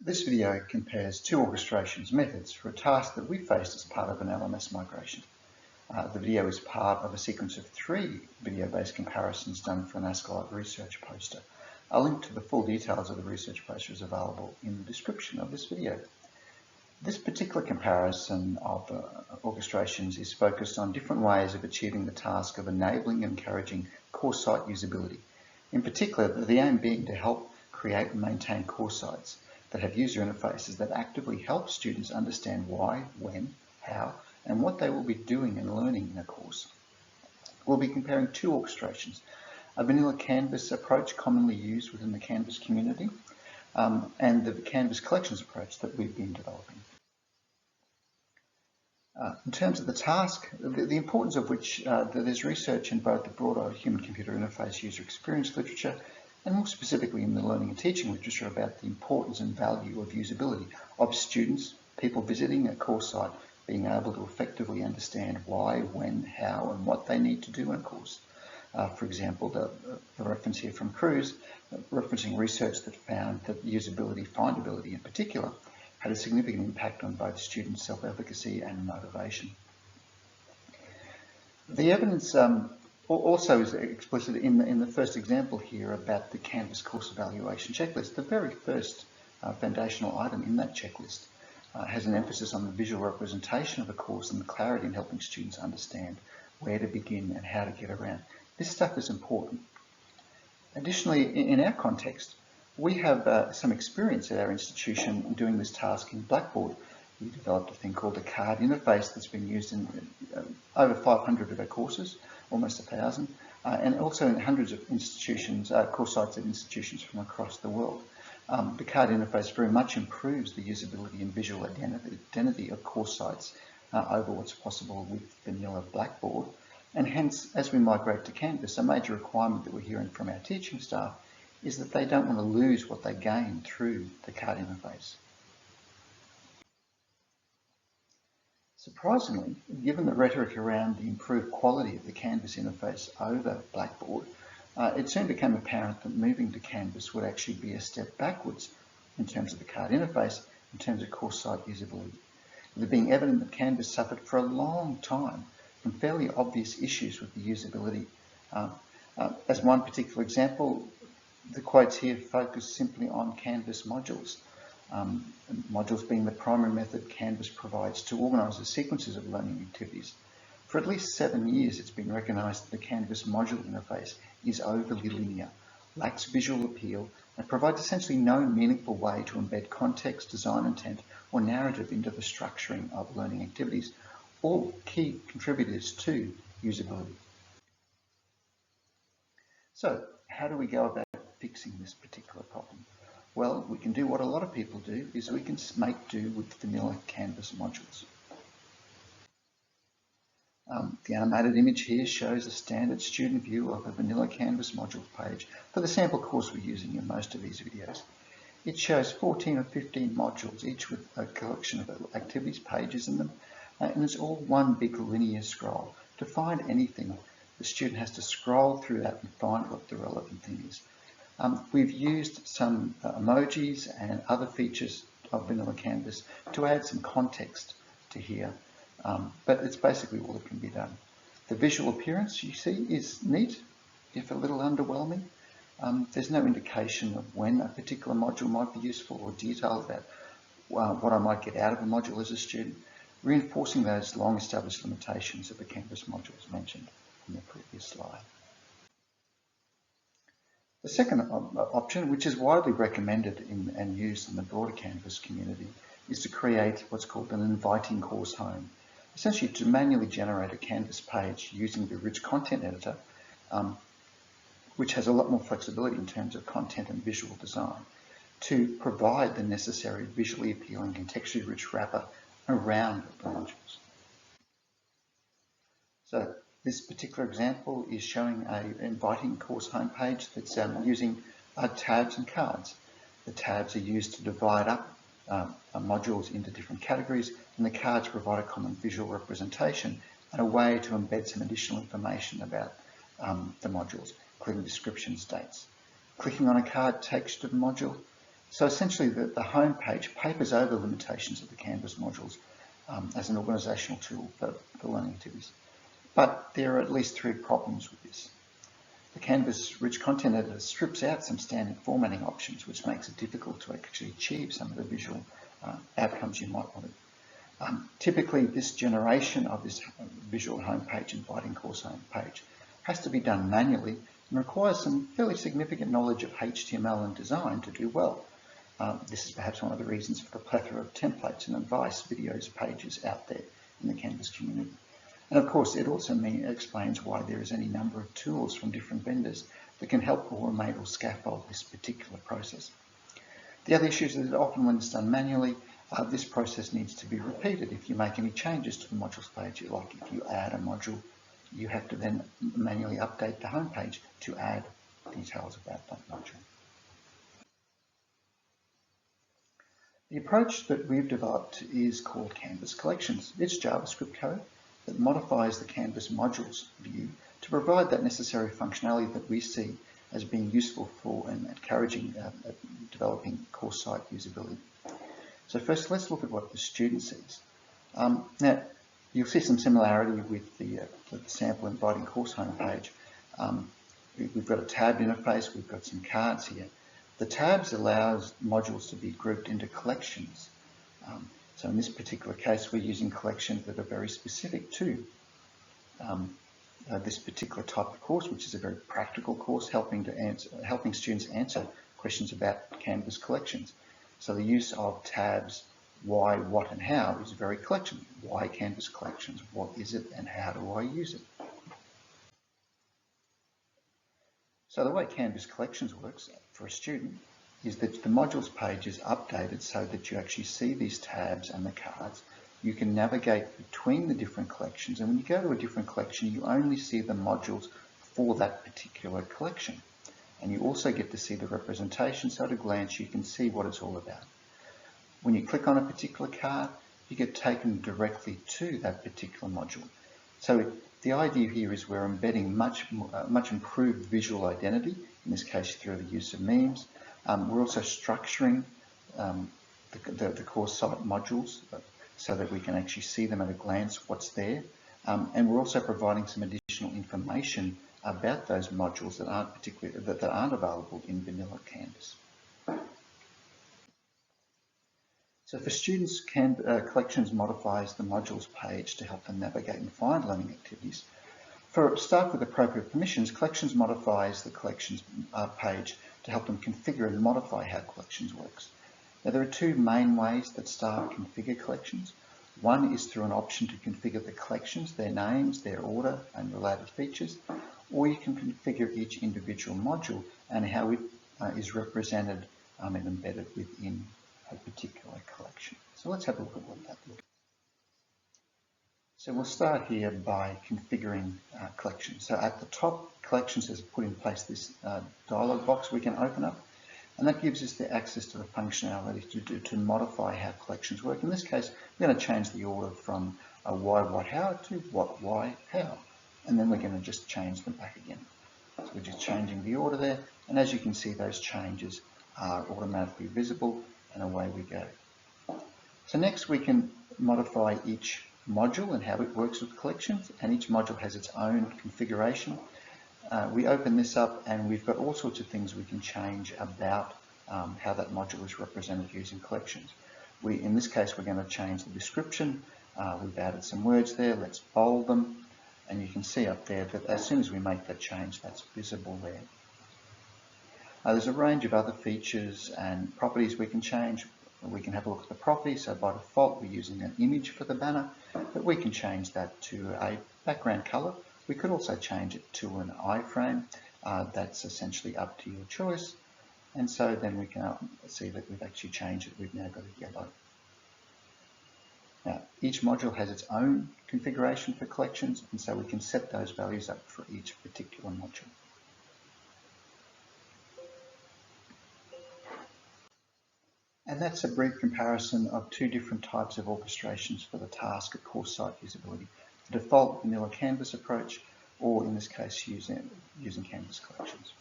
This video compares two orchestrations methods for a task that we faced as part of an LMS migration. The video is part of a sequence of 3 video-based comparisons done for an Ask-A-Lot research poster. A link to the full details of the research poster is available in the description of this video. This particular comparison of orchestrations is focused on different ways of achieving the task of enabling and encouraging course site usability. In particular, the aim being to help create and maintain course sites that have user interfaces that actively help students understand why, when, how, and what they will be doing and learning in a course. We'll be comparing 2 orchestrations, a vanilla Canvas approach commonly used within the Canvas community, and the Canvas collections approach that we've been developing. In terms of the task, the importance of which there's research in both the broader human-computer interface user experience literature and more specifically in the learning and teaching literature about the importance and value of usability of students, people visiting a course site, being able to effectively understand why, when, how, and what they need to do in a course. For example, the reference here from Cruz, referencing research that found that usability, findability in particular, had a significant impact on both student self-efficacy and motivation. The evidence also is explicit in the first example here about the Canvas course evaluation checklist. The very first foundational item in that checklist has an emphasis on the visual representation of a course and the clarity in helping students understand where to begin and how to get around. This stuff is important. Additionally, in our context, we have some experience at our institution doing this task in Blackboard. We developed a thing called a card interface that's been used in over 500 of our courses, almost 1,000, and also in hundreds of institutions, course sites at institutions from across the world. The card interface very much improves the usability and visual identity of course sites over what's possible with vanilla Blackboard. And hence, as we migrate to Canvas, a major requirement that we're hearing from our teaching staff is that they don't want to lose what they gain through the card interface. Surprisingly, given the rhetoric around the improved quality of the Canvas interface over Blackboard, it soon became apparent that moving to Canvas would actually be a step backwards in terms of the card interface, in terms of course site usability. With it being evident that Canvas suffered for a long time from fairly obvious issues with the usability. As one particular example, the quotes here focus simply on Canvas modules. Modules being the primary method Canvas provides to organise the sequences of learning activities. For at least 7 years, it's been recognised that the Canvas module interface is overly linear, lacks visual appeal, and provides essentially no meaningful way to embed context, design intent, or narrative into the structuring of learning activities, all key contributors to usability. So, how do we go about fixing this particular problem? Well, we can do what a lot of people do, is we can make do with vanilla Canvas modules. The animated image here shows a standard student view of a vanilla Canvas modules page for the sample course we're using in most of these videos. It shows 14 or 15 modules, each with a collection of activities pages in them, and it's all one big linear scroll. To find anything, the student has to scroll through that and find what the relevant thing is. We've used some emojis and other features of vanilla Canvas to add some context to here, but it's basically all that can be done. The visual appearance you see is neat, if a little underwhelming. There's no indication of when a particular module might be useful or detail about what I might get out of a module as a student, reinforcing those long-established limitations of the Canvas modules mentioned in the previous slide. The second option, which is widely recommended and used in the broader Canvas community, is to create what's called an inviting course home. Essentially to manually generate a Canvas page using the rich content editor, which has a lot more flexibility in terms of content and visual design, to provide the necessary visually appealing, contextually rich wrapper around the modules. So, this particular example is showing an inviting course homepage that's using tabs and cards. The tabs are used to divide up modules into different categories, and the cards provide a common visual representation and a way to embed some additional information about the modules, including descriptions, dates. Clicking on a card takes you to the module, So essentially the home page papers over the limitations of the Canvas modules as an organisational tool for learning activities. But there are at least 3 problems with this. The Canvas Rich Content Editor strips out some standard formatting options, which makes it difficult to actually achieve some of the visual outcomes you might want to. Typically, this generation of this visual homepage, inviting course homepage, has to be done manually and requires some fairly significant knowledge of HTML and design to do well. This is perhaps one of the reasons for the plethora of templates and advice videos pages out there in the Canvas community. And of course, it also explains why there is any number of tools from different vendors that can help automate or scaffold this particular process. The other issue is that often when it's done manually, this process needs to be repeated. If you make any changes to the modules page, like if you add a module, you have to then manually update the home page to add details about that module. The approach that we've developed is called Canvas Collections. It's JavaScript code that modifies the Canvas modules view to provide that necessary functionality that we see as being useful for and encouraging developing course site usability. So first, let's look at what the student sees. Now, you'll see some similarity with the sample inviting course homepage. We've got a tabbed interface, we've got some cards here. The tabs allows modules to be grouped into collections. So in this particular case, we're using collections that are very specific to this particular type of course, which is a very practical course helping students answer questions about Canvas collections. So the use of tabs why, what, and how is very collection. Why Canvas collections? What is it, and how do I use it? So the way Canvas collections works for a student is that the modules page is updated so that you actually see these tabs and the cards. You can navigate between the different collections, and when you go to a different collection, you only see the modules for that particular collection. And you also get to see the representation, so at a glance you can see what it's all about. When you click on a particular card, you get taken directly to that particular module. So the idea here is we're embedding much improved visual identity, in this case through the use of memes. We're also structuring the course site modules so that we can actually see them at a glance, what's there. And we're also providing some additional information about those modules that aren't available in vanilla Canvas. So for students, Collections modifies the modules page to help them navigate and find learning activities. For staff with appropriate permissions, Collections modifies the Collections page to help them configure and modify how Collections works. Now there are 2 main ways that staff configure Collections. One is through an option to configure the collections, their names, their order, and related features, or you can configure each individual module and how it is represented and embedded within a particular collection. So let's have a look at what that looks like. So we'll start here by configuring collections. So at the top, Collections has put in place this dialog box we can open up, and that gives us the access to the functionality to modify how collections work. In this case, we're going to change the order from a why, what, how to what, why, how, and then we're going to just change them back again. So we're just changing the order there, and as you can see, those changes are automatically visible, and away we go. So next we can modify each module and how it works with collections, and each module has its own configuration. We open this up and we've got all sorts of things we can change about how that module is represented using collections. In this case, we're going to change the description. We've added some words there. Let's bold them, and you can see up there that as soon as we make that change, that's visible there. There's a range of other features and properties we can change. We can have a look at the properties. So by default, we're using an image for the banner, but we can change that to a background color. We could also change it to an iframe. That's essentially up to your choice. And so then we can see that we've actually changed it. We've now got a yellow. Now, each module has its own configuration for collections, and so we can set those values up for each particular module. And that's a brief comparison of 2 different types of orchestrations for the task of course site usability. The default vanilla Canvas approach, or in this case using Canvas collections.